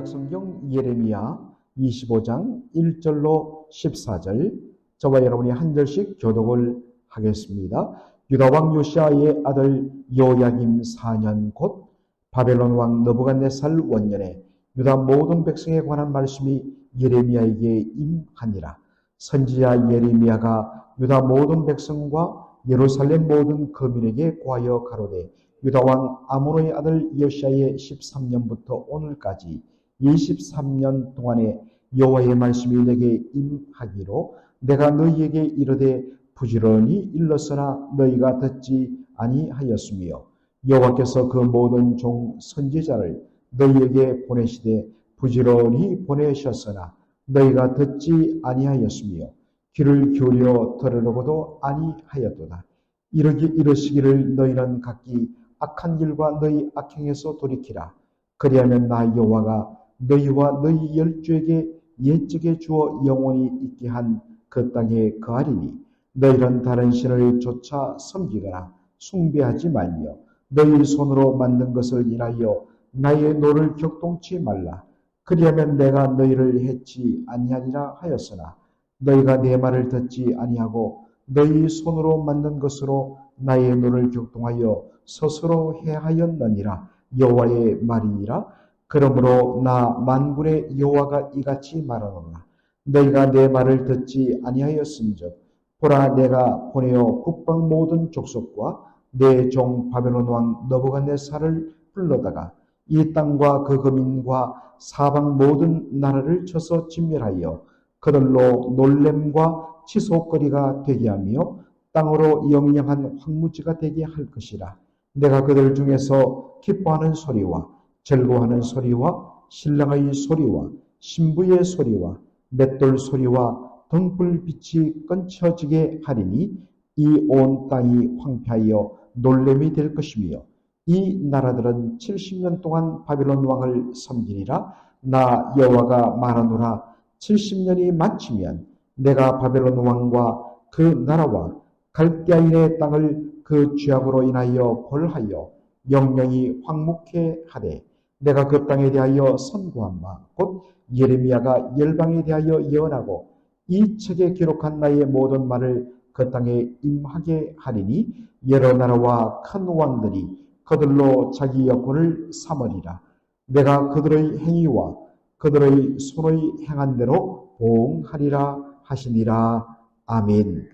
구약성경 예레미야 25장 1절로 14절, 저와 여러분이 한 절씩 교독을 하겠습니다. 유다왕 요시아의 아들 요야김 4년 곧 바벨론 왕 느부갓네살 원년에 유다 모든 백성에 관한 말씀이 예레미야에게 임하니라. 선지자 예레미야가 유다 모든 백성과 예루살렘 모든 거민에게 고하여 가로되, 유다왕 아몬의 아들 요시아의 13년부터 오늘까지 23년 동안에 여호와의 말씀이 내게 임하기로 내가 너희에게 이르되 부지런히 일렀으나 너희가 듣지 아니하였으며, 여호와께서 그 모든 종 선지자를 너희에게 보내시되 부지런히 보내셨으나 너희가 듣지 아니하였으며 귀를 기울여 들으려고도 아니하였도다. 이르시기를 너희는 각기 악한 길과 너희 악행에서 돌이키라. 그리하면 나 여호와가 너희와 너희 열조에게 옛적에 주어 영원히 있게 한 그 땅에 거하리니, 너희는 다른 신을 쫓아 섬기거나 숭배하지 말며 너희 손으로 만든 것을 인하여 나의 노를 격동치 말라. 그리하면 내가 너희를 해치 아니하리라 하였으나 너희가 내 말을 듣지 아니하고 너희 손으로 만든 것으로 나의 노를 격동하여 스스로 해하였느니라. 여호와의 말이니라. 그러므로 나 만군의 여호와가 이같이 말하노라. 너희가 내 말을 듣지 아니하였은즉 보라, 내가 보내어 북방 모든 족속과 내 종 바벨론 왕 느부갓네살을 불러다가 이 땅과 그 거민과 사방 모든 나라를 쳐서 진멸하여 그들로 놀램과 치솟거리가 되게 하며 땅으로 영영한 황무지가 되게 할 것이라. 내가 그들 중에서 기뻐하는 소리와 즐거워하는 소리와 신랑의 소리와 신부의 소리와 맷돌 소리와 등불빛이 끊쳐지게 하리니 이 온 땅이 황폐하여 놀램이 될 것이며, 이 나라들은 70년 동안 바벨론 왕을 섬기리라. 나 여호와가 말하노라. 70년이 마치면 내가 바벨론 왕과 그 나라와 갈대아인의 땅을 그 죄악으로 인하여 벌하여 영영이 황무케 하되, 내가 그 땅에 대하여 선고한 바 곧 예레미야가 열방에 대하여 예언하고 이 책에 기록한 나의 모든 말을 그 땅에 임하게 하리니, 여러 나라와 큰 왕들이 그들로 자기 여권을 삼으리라. 내가 그들의 행위와 그들의 손의 행한 대로 보응하리라 하시니라. 아멘.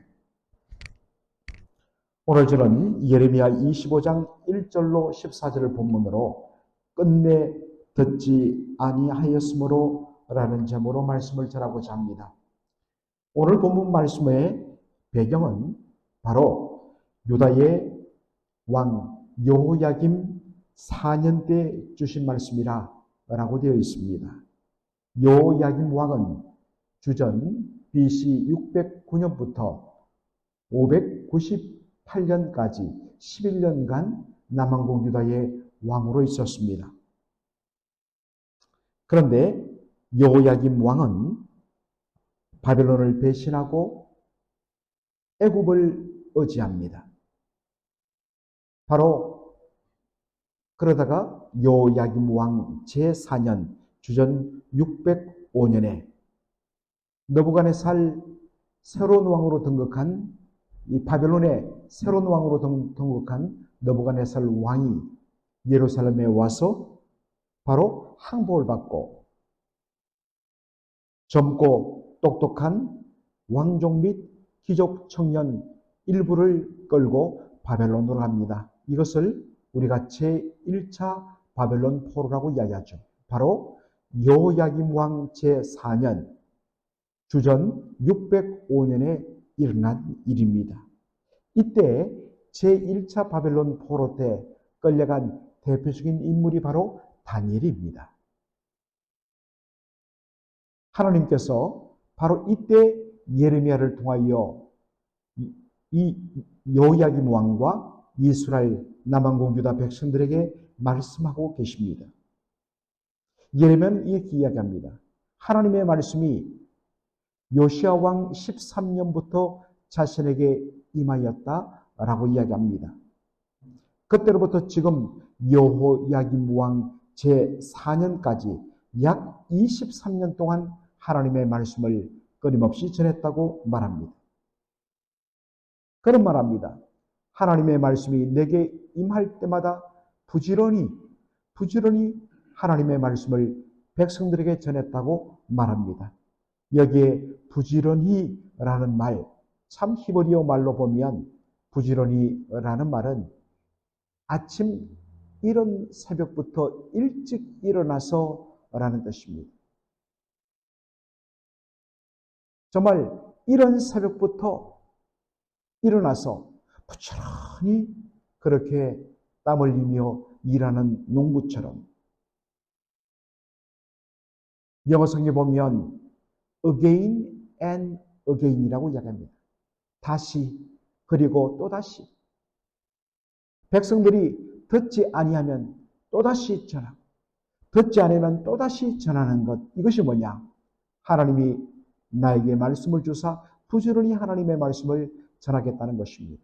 오늘 저는 예레미야 25장 1절로 14절을 본문으로 끝내 듣지 아니하였으므로 라는 제목으로 말씀을 전하고자 합니다. 오늘 본문 말씀의 배경은 바로 유다의 왕 여호야김 4년 때 주신 말씀이라 라고 되어 있습니다. 여호야김 왕은 주전 BC 609년부터 598년까지 11년간 남왕국 유다의 왕으로 있었습니다. 그런데 여호야김 왕은 바벨론을 배신하고 애굽을 의지합니다. 바로 그러다가 여호야김 왕 제4년 주전 605년에 느부갓네살 새로운 왕으로 등극한 이 바벨론의 새로운 왕으로 등극한 느부갓네살 왕이 예루살렘에 와서 바로 항복을 받고 젊고 똑똑한 왕족 및 귀족 청년 일부를 끌고 바벨론으로 갑니다. 이것을 우리가 제1차 바벨론 포로라고 이야기하죠. 바로 여호야김 왕 제4년 주전 605년에 일어난 일입니다. 이때 제1차 바벨론 포로 때 끌려간 대표적인 인물이 바로 다니엘입니다. 하나님께서 바로 이때 예레미야를 통하여 이 여호야김 왕과 이스라엘 남왕국 유다 백성들에게 말씀하고 계십니다. 예레미야는 이렇게 이야기합니다. 하나님의 말씀이 요시야 왕 13년부터 자신에게 임하였다라고 이야기합니다. 그때로부터 지금 여호야김 왕 제4년까지 약 23년 동안 하나님의 말씀을 끊임없이 전했다고 말합니다. 그런 말합니다. 하나님의 말씀이 내게 임할 때마다 부지런히 하나님의 말씀을 백성들에게 전했다고 말합니다. 여기에 부지런히라는 말, 참 히브리어 말로 보면 부지런히라는 말은 아침 이른 새벽부터 일찍 일어나서라는 뜻입니다. 정말 이른 새벽부터 일어나서 부지런히 그렇게 땀 흘리며 일하는 농부처럼, 영어 성경에 보면 again and again이라고 이야기합니다. 다시 그리고 또다시. 백성들이 듣지 아니하면 또다시 전하고, 듣지 않으면 또다시 전하는 것. 이것이 뭐냐? 하나님이 나에게 말씀을 주사 부지런히 하나님의 말씀을 전하겠다는 것입니다.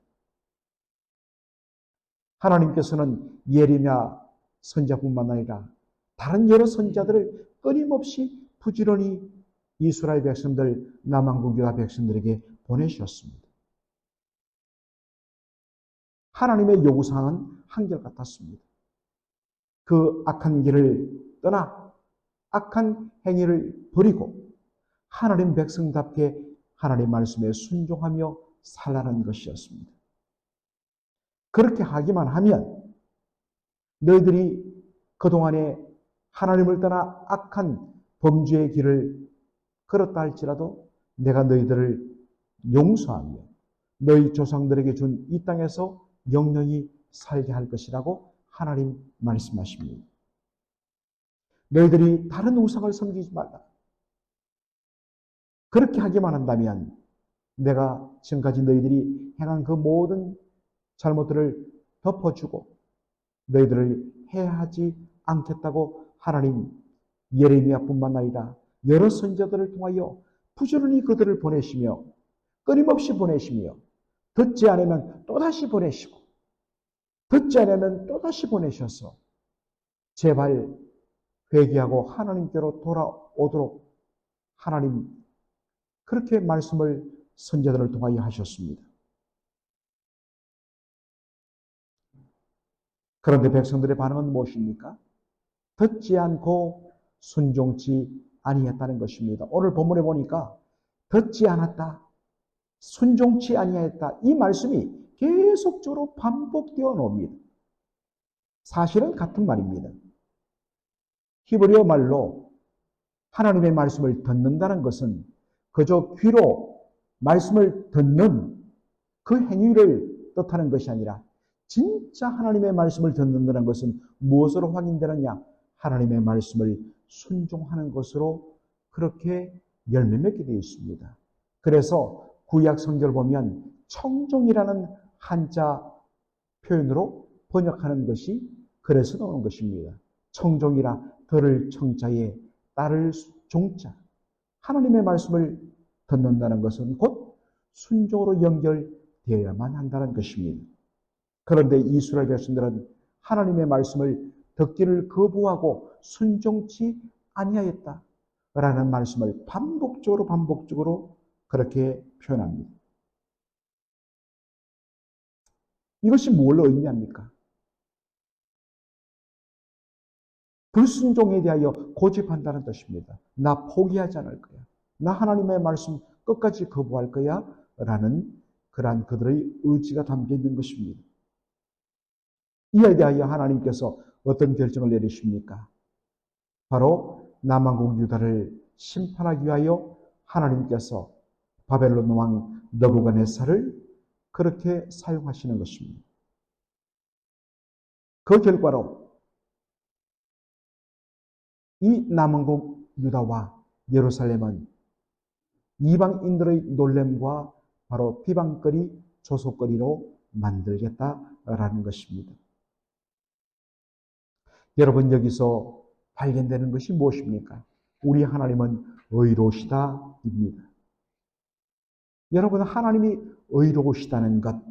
하나님께서는 예레미야 선지자뿐만 아니라 다른 여러 선지자들을 끊임없이 부지런히 이스라엘 백성들, 남한국 유다 백성들에게 보내셨습니다. 하나님의 요구사항은 한결같았습니다. 그 악한 길을 떠나 악한 행위를 버리고 하나님 백성답게 하나님 말씀에 순종하며 살라는 것이었습니다. 그렇게 하기만 하면 너희들이 그동안에 하나님을 떠나 악한 범죄의 길을 걸었다 할지라도 내가 너희들을 용서하며 너희 조상들에게 준 이 땅에서 영영히 살게 할 것이라고 하나님 말씀하십니다. 너희들이 다른 우상을 섬기지 말라. 그렇게 하기만 한다면 내가 지금까지 너희들이 행한 그 모든 잘못들을 덮어주고 너희들을 해하지 않겠다고 하나님 예레미야뿐만 아니라 여러 선지자들을 통하여 부지런히 그들을 보내시며 끊임없이 보내시며 듣지 않으면 또다시 보내시고 듣지 않으면 또다시 보내셔서 제발 회개하고 하나님께로 돌아오도록 하나님 그렇게 말씀을 선지자들을 통하여 하셨습니다. 그런데 백성들의 반응은 무엇입니까? 듣지 않고 순종치 아니했다는 것입니다. 오늘 본문에 보니까 듣지 않았다, 순종치 아니했다, 이 말씀이 계속적으로 반복되어 나옵니다. 사실은 같은 말입니다. 히브리어 말로 하나님의 말씀을 듣는다는 것은 그저 귀로 말씀을 듣는 그 행위를 뜻하는 것이 아니라 진짜 하나님의 말씀을 듣는다는 것은 무엇으로 확인되느냐? 하나님의 말씀을 순종하는 것으로 그렇게 열매 맺게 되어 있습니다. 그래서 구약 성경을 보면 청종이라는 한자 표현으로 번역하는 것이 그래서 나오는 것입니다. 청종이라 들을 청자에 따를 종자. 하나님의 말씀을 듣는다는 것은 곧 순종으로 연결되어야만 한다는 것입니다. 그런데 이스라엘 백성들은 하나님의 말씀을 듣기를 거부하고 순종치 아니하였다라는 말씀을 반복적으로 그렇게 표현합니다. 이것이 뭘 의미합니까? 불순종에 대하여 고집한다는 뜻입니다. 나 포기하지 않을 거야. 나 하나님의 말씀 끝까지 거부할 거야. 라는 그러한 그들의 의지가 담겨 있는 것입니다. 이에 대하여 하나님께서 어떤 결정을 내리십니까? 바로 남한국 유다를 심판하기 위하여 하나님께서 바벨론 왕 느부갓네살을 그렇게 사용하시는 것입니다. 그 결과로 이 남한국 유다와 예루살렘은 이방인들의 놀램과 바로 비방거리, 조소거리로 만들겠다라는 것입니다. 여러분, 여기서 발견되는 것이 무엇입니까? 우리 하나님은 의로우시다입니다. 여러분, 하나님이 의로우시다는 것,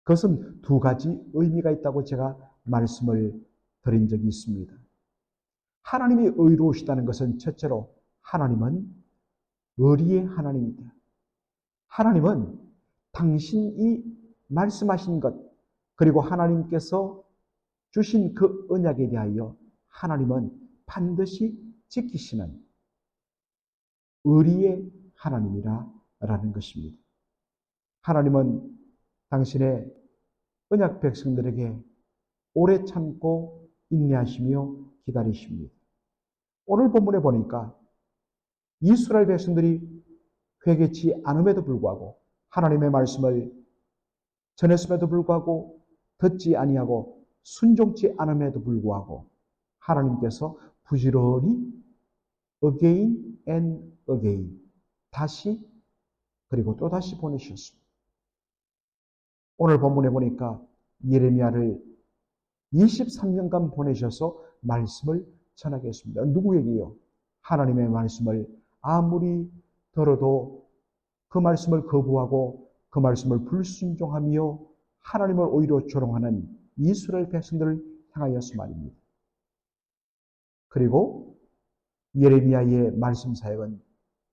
그것은 두 가지 의미가 있다고 제가 말씀을 드린 적이 있습니다. 하나님이 의로우시다는 것은 첫째로 하나님은 의리의 하나님이다. 하나님은 당신이 말씀하신 것, 그리고 하나님께서 주신 그 언약에 대하여 하나님은 반드시 지키시는 의리의 하나님이라는 것입니다. 하나님은 당신의 언약 백성들에게 오래 참고 인내하시며 기다리십니다. 오늘 본문에 보니까 이스라엘 백성들이 회개치 않음에도 불구하고 하나님의 말씀을 전했음에도 불구하고 듣지 아니하고 순종치 않음에도 불구하고 하나님께서 부지런히 again and again 다시 그리고 또다시 보내셨습니다. 오늘 본문에 보니까 예레미야를 23년간 보내셔서 말씀을 전하게 했습니다. 누구에게요? 하나님의 말씀을 아무리 들어도 그 말씀을 거부하고 그 말씀을 불순종하며 하나님을 오히려 조롱하는 이스라엘 백성들을 향하여서 말입니다. 그리고 예레미야의 말씀 사역은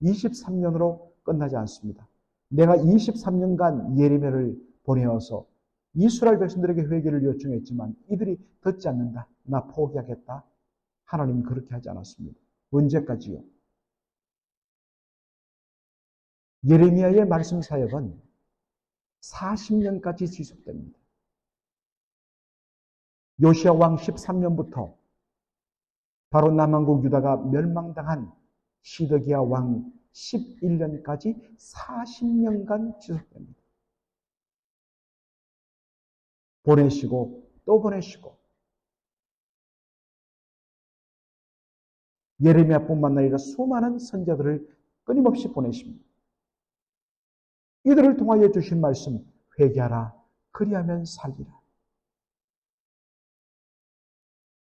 23년으로 끝나지 않습니다. 내가 23년간 예레미야를 보내어서 이스라엘 백성들에게 회개를 요청했지만 이들이 듣지 않는다. 나 포기하겠다. 하나님은 그렇게 하지 않았습니다. 언제까지요? 예레미야의 말씀 사역은 40년까지 지속됩니다. 요시야 왕 13년부터 바로 남한국 유다가 멸망당한 시드기야 왕 11년까지 40년간 지속됩니다. 보내시고 또 보내시고 예레미야뿐만 아니라 수많은 선자들을 끊임없이 보내십니다. 이들을 통하여 주신 말씀 회개하라 그리하면 살리라.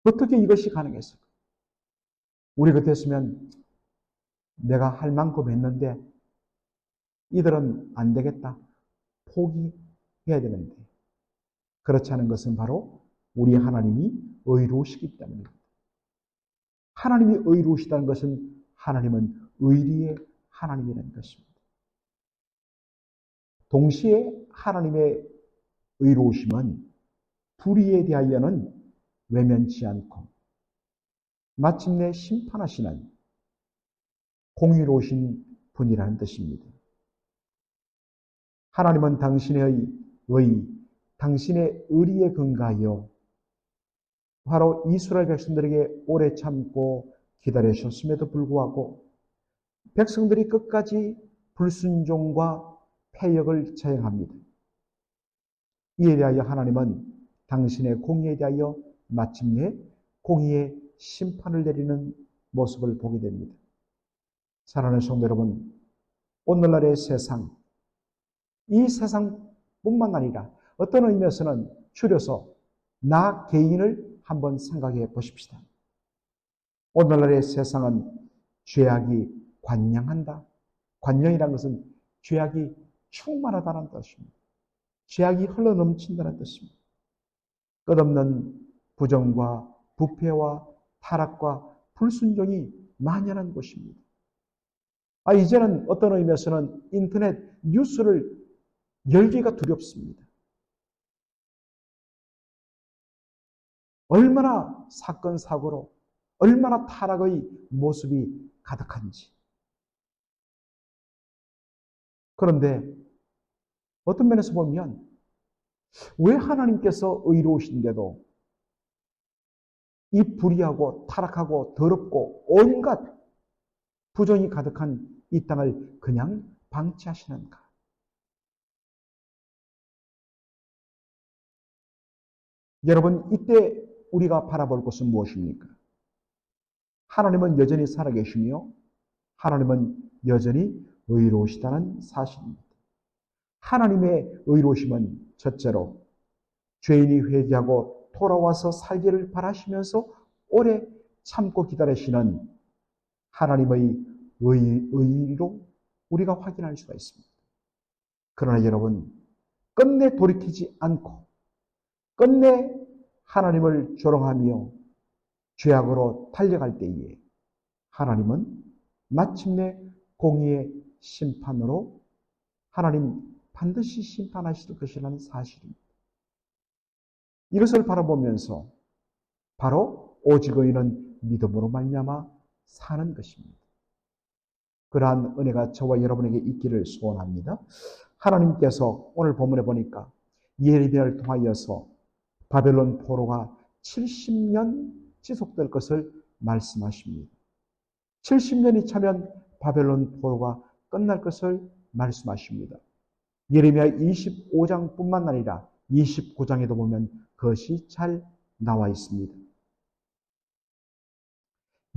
어떻게 이것이 가능했을까? 우리 같았으면 내가 할 만큼 했는데 이들은 안 되겠다. 포기해야 되는데 그렇지 않은 것은 바로 우리 하나님이 의로우시기 때문입니다. 하나님이 의로우시다는 것은 하나님은 의리의 하나님이라는 것입니다. 동시에 하나님의 의로우심은 불의에 대하여는 외면치 않고 마침내 심판하시는 공의로우신 분이라는 뜻입니다. 하나님은 당신의 당신의 의리에 근거하여 바로 이스라엘 백성들에게 오래 참고 기다리셨음에도 불구하고 백성들이 끝까지 불순종과 패역을 저행합니다. 이에 대하여 하나님은 당신의 공의에 대하여 마침내 공의의 심판을 내리는 모습을 보게 됩니다. 사랑하는 성도 여러분, 오늘날의 세상, 이 세상뿐만 아니라 어떤 의미에서는 줄여서 나 개인을 한번 생각해 보십시다. 오늘날의 세상은 죄악이 관영한다. 관영이라는 것은 죄악이 충만하다는 뜻입니다. 죄악이 흘러넘친다는 뜻입니다. 끝없는 부정과 부패와 타락과 불순종이 만연한 곳입니다. 이제는 어떤 의미에서는 인터넷 뉴스를 열기가 두렵습니다. 얼마나 사건, 사고로, 얼마나 타락의 모습이 가득한지. 그런데 어떤 면에서 보면 왜 하나님께서 의로우신데도 이 불의하고 타락하고 더럽고 온갖 부정이 가득한 이 땅을 그냥 방치하시는가? 여러분, 이때 우리가 바라볼 것은 무엇입니까? 하나님은 여전히 살아계시며 하나님은 여전히 의로우시다는 사실입니다. 하나님의 의로우심은 첫째로 죄인이 회개하고 돌아와서 살기를 바라시면서 오래 참고 기다리시는 하나님의 의로 우리가 확인할 수가 있습니다. 그러나 여러분, 끝내 돌이키지 않고 끝내 하나님을 조롱하며 죄악으로 달려갈 때에 하나님은 마침내 공의의 심판으로 하나님 반드시 심판하실 것이라는 사실입니다. 이것을 바라보면서 바로 오직 의인은 믿음으로 말미암아 사는 것입니다. 그러한 은혜가 저와 여러분에게 있기를 소원합니다. 하나님께서 오늘 본문에 보니까 예레미야를 통하여서 바벨론 포로가 70년 지속될 것을 말씀하십니다. 70년이 차면 바벨론 포로가 끝날 것을 말씀하십니다. 예레미야 25장뿐만 아니라 29장에도 보면 그것이 잘 나와 있습니다.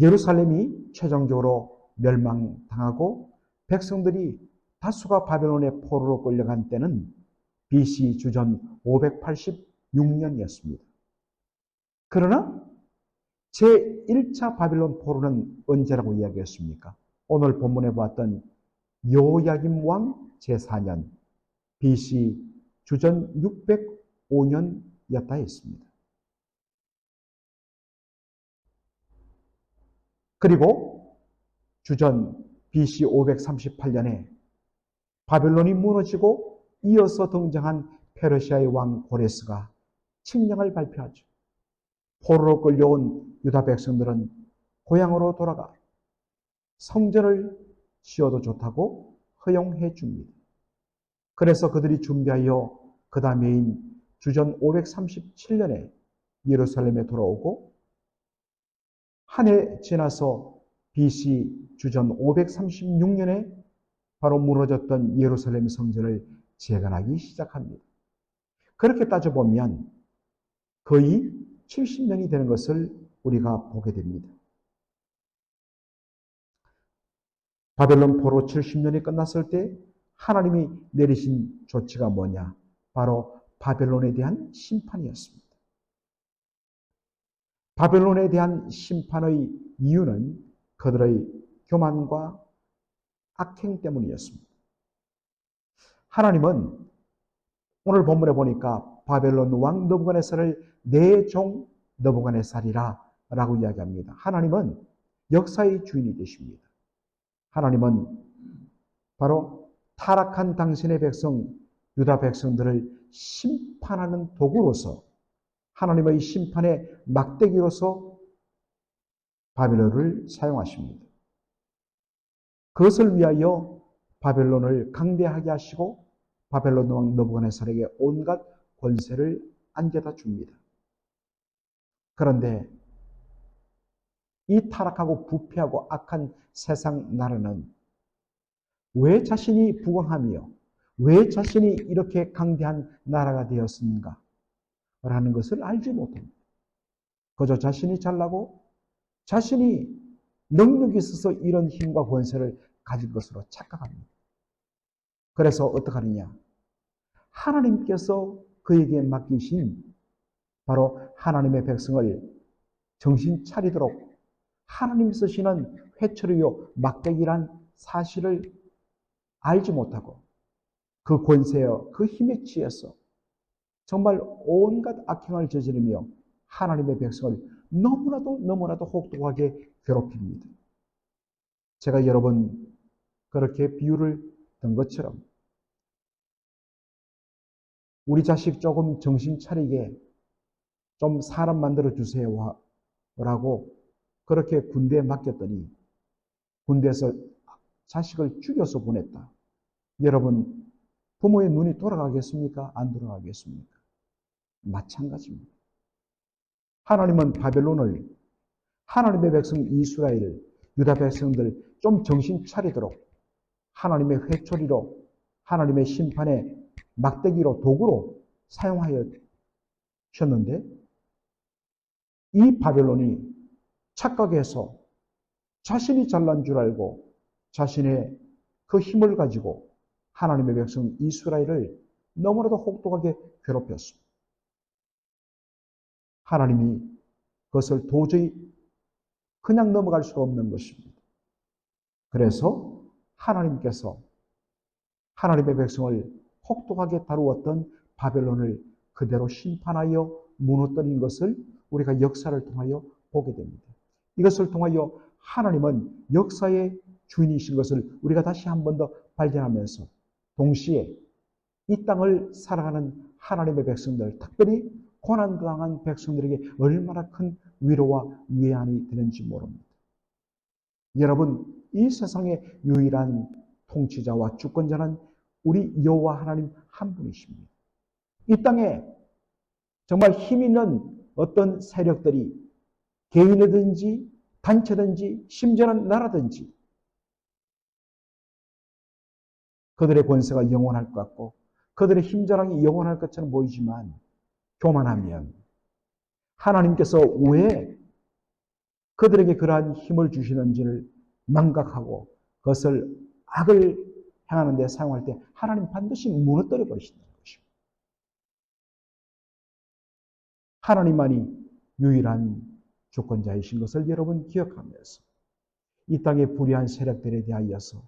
예루살렘이 최종적으로 멸망당하고 백성들이 다수가 바벨론의 포로로 끌려간 때는 BC 주전 586년이었습니다. 그러나 제1차 바벨론 포로는 언제라고 이야기했습니까? 오늘 본문에 보았던 요야김 왕 제4년 BC 주전 605년이었다 했습니다. 그리고 주전 BC 538년에 바벨론이 무너지고 이어서 등장한 페르시아의 왕 고레스가 칙령을 발표하죠. 포로로 끌려온 유다 백성들은 고향으로 돌아가 성전을 지어도 좋다고 허용해 줍니다. 그래서 그들이 준비하여 그 다음에인 주전 537년에 예루살렘에 돌아오고 한 해 지나서 BC 주전 536년에 바로 무너졌던 예루살렘 성전을 재건하기 시작합니다. 그렇게 따져보면 거의 70년이 되는 것을 우리가 보게 됩니다. 바벨론 포로 70년이 끝났을 때 하나님이 내리신 조치가 뭐냐? 바로 바벨론에 대한 심판이었습니다. 바벨론에 대한 심판의 이유는 그들의 교만과 악행 때문이었습니다. 하나님은 오늘 본문에 보니까 바벨론 왕 느부갓네살을 내 종 느부갓네살이라 라고 이야기합니다. 하나님은 역사의 주인이 되십니다. 하나님은 바로 타락한 당신의 백성 유다 백성들을 심판하는 도구로서 하나님의 심판의 막대기로서 바벨론을 사용하십니다. 그것을 위하여 바벨론을 강대하게 하시고 바벨론 왕 느부갓네살에게 온갖 권세를 안겨다 줍니다. 그런데 이 타락하고 부패하고 악한 세상 나라는 왜 자신이 부강하며 왜 자신이 이렇게 강대한 나라가 되었는가? 라는 것을 알지 못합니다. 그저 자신이 잘나고 자신이 능력이 있어서 이런 힘과 권세를 가진 것으로 착각합니다. 그래서 어떡하느냐? 하나님께서 그에게 맡기신 바로 하나님의 백성을 정신 차리도록 하나님 쓰시는 회초리요 막대기란 사실을 알지 못하고 그 권세여 그 힘에 취해서 정말 온갖 악행을 저지르며 하나님의 백성을 너무나도 혹독하게 괴롭힙니다. 제가 여러 번 그렇게 비유를 든 것처럼 우리 자식 조금 정신 차리게 좀 사람 만들어 주세요 라고 그렇게 군대에 맡겼더니 군대에서 자식을 죽여서 보냈다. 여러분 부모의 눈이 돌아가겠습니까? 안 돌아가겠습니까? 마찬가지입니다. 하나님은 바벨론을 하나님의 백성 이스라엘, 유다 백성들 좀 정신 차리도록 하나님의 회초리로 하나님의 심판의 막대기로 도구로 사용하여 주셨는데 이 바벨론이 착각해서 자신이 잘난 줄 알고 자신의 그 힘을 가지고 하나님의 백성 이스라엘을 너무나도 혹독하게 괴롭혔습니다. 하나님이 그것을 도저히 그냥 넘어갈 수가 없는 것입니다. 그래서 하나님께서 하나님의 백성을 혹독하게 다루었던 바벨론을 그대로 심판하여 무너뜨린 것을 우리가 역사를 통하여 보게 됩니다. 이것을 통하여 하나님은 역사의 주인이신 것을 우리가 다시 한 번 더 발견하면서 동시에 이 땅을 살아가는 하나님의 백성들, 특별히 고난당한 백성들에게 얼마나 큰 위로와 위안이 되는지 모릅니다. 여러분, 이 세상의 유일한 통치자와 주권자는 우리 여호와 하나님 한 분이십니다. 이 땅에 정말 힘 있는 어떤 세력들이 개인이든지 단체든지 심지어는 나라든지 그들의 권세가 영원할 것 같고 그들의 힘자랑이 영원할 것처럼 보이지만 교만하면 하나님께서 왜 그들에게 그러한 힘을 주시는지를 망각하고 그것을 악을 행하는 데 사용할 때 하나님 반드시 무너뜨려 버리신다는 것입니다. 하나님만이 유일한 주권자이신 것을 여러분 기억하면서 이 땅의 불의한 세력들에 대하여서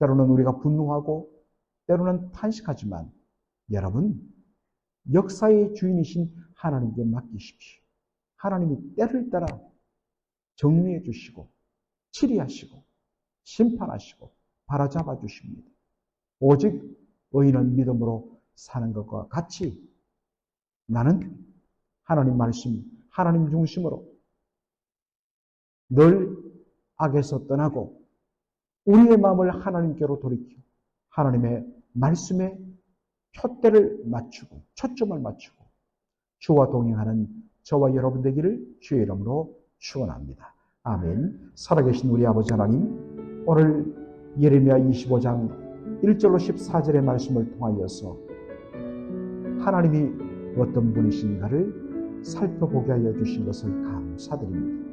때로는 우리가 분노하고 때로는 탄식하지만 여러분 역사의 주인이신 하나님께 맡기십시오. 하나님이 때를 따라 정리해 주시고 치리하시고 심판하시고 바로잡아 주십니다. 오직 의인은 믿음으로 사는 것과 같이 나는 하나님 말씀, 하나님 중심으로 늘 악에서 떠나고 우리의 마음을 하나님께로 돌이켜 하나님의 말씀에 푯대를 맞추고 초점을 맞추고 주와 동행하는 저와 여러분 되기를 주의 이름으로 축원합니다. 아멘. 살아계신 우리 아버지 하나님, 오늘 예레미야 25장 1절로 14절의 말씀을 통하여서 하나님이 어떤 분이신가를 살펴보게 하여 주신 것을 감사드립니다.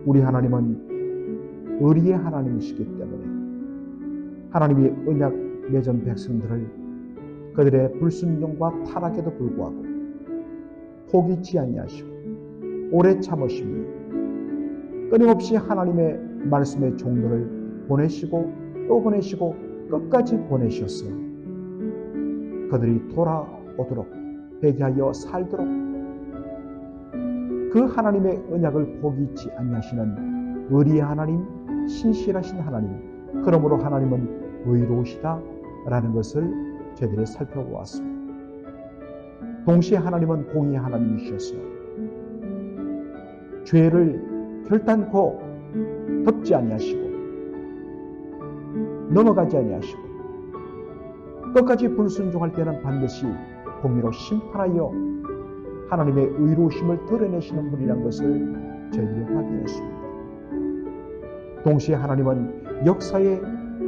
우리 하나님은 의리의 하나님이시기 때문에 하나님이 언약 맺은 백성들을 그들의 불순종과 타락에도 불구하고 포기치 아니하시고 오래 참으십니다. 끊임없이 하나님의 말씀의 종들을 보내시고 또 보내시고 끝까지 보내셔서 그들이 돌아오도록 회개하여 살도록 그 하나님의 언약을 포기치 아니하시는 의리의 하나님, 신실하신 하나님, 그러므로 하나님은 의로우시다라는 것을 저희들이 살펴보았습니다. 동시에 하나님은 공의의 하나님이셔서 죄를 결단코 덮지 아니하시고 넘어가지 아니하시고 끝까지 불순종할 때는 반드시 공의로 심판하여 하나님의 의로우심을 드러내시는 분이라는 것을 저희들이 확인했습니다. 동시에 하나님은 역사의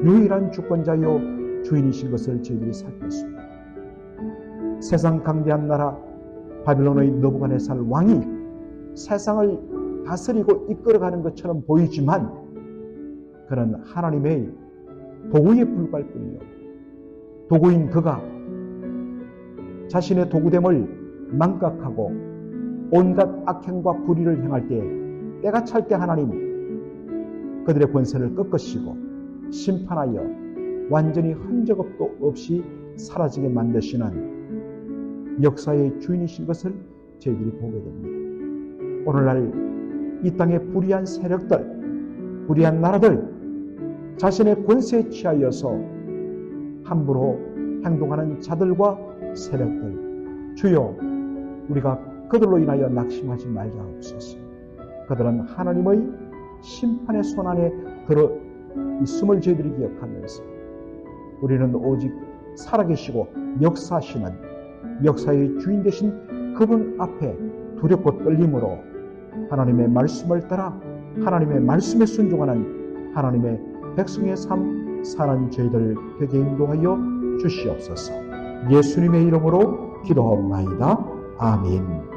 유일한 주권자요 주인이신 것을 저희들이 살폈습니다. 세상 강대한 나라 바빌론의 느부갓네살 왕이 세상을 다스리고 이끌어가는 것처럼 보이지만 그는 하나님의 도구에 불과할 뿐이요 도구인 그가 자신의 도구됨을 망각하고 온갖 악행과 불의를 행할 때 때가 찰 때 하나님 그들의 권세를 꺾으시고 심판하여 완전히 흔적도 없이 사라지게 만드시는 역사의 주인이신 것을 저희들이 보게 됩니다. 오늘날 이 땅의 불의한 세력들, 불의한 나라들, 자신의 권세에 취하여서 함부로 행동하는 자들과 세력들, 주여 우리가 그들로 인하여 낙심하지 말게 하옵소서. 그들은 하나님의 심판의 손안에 들어 있음을 저희들이 기억하면서 우리는 오직 살아계시고 역사하시는 역사의 주인 되신 그분 앞에 두렵고 떨림으로 하나님의 말씀을 따라 하나님의 말씀에 순종하는 하나님의 백성의 삶 사는 저희들 되게 인도하여 주시옵소서. 예수님의 이름으로 기도하옵나이다. 아멘.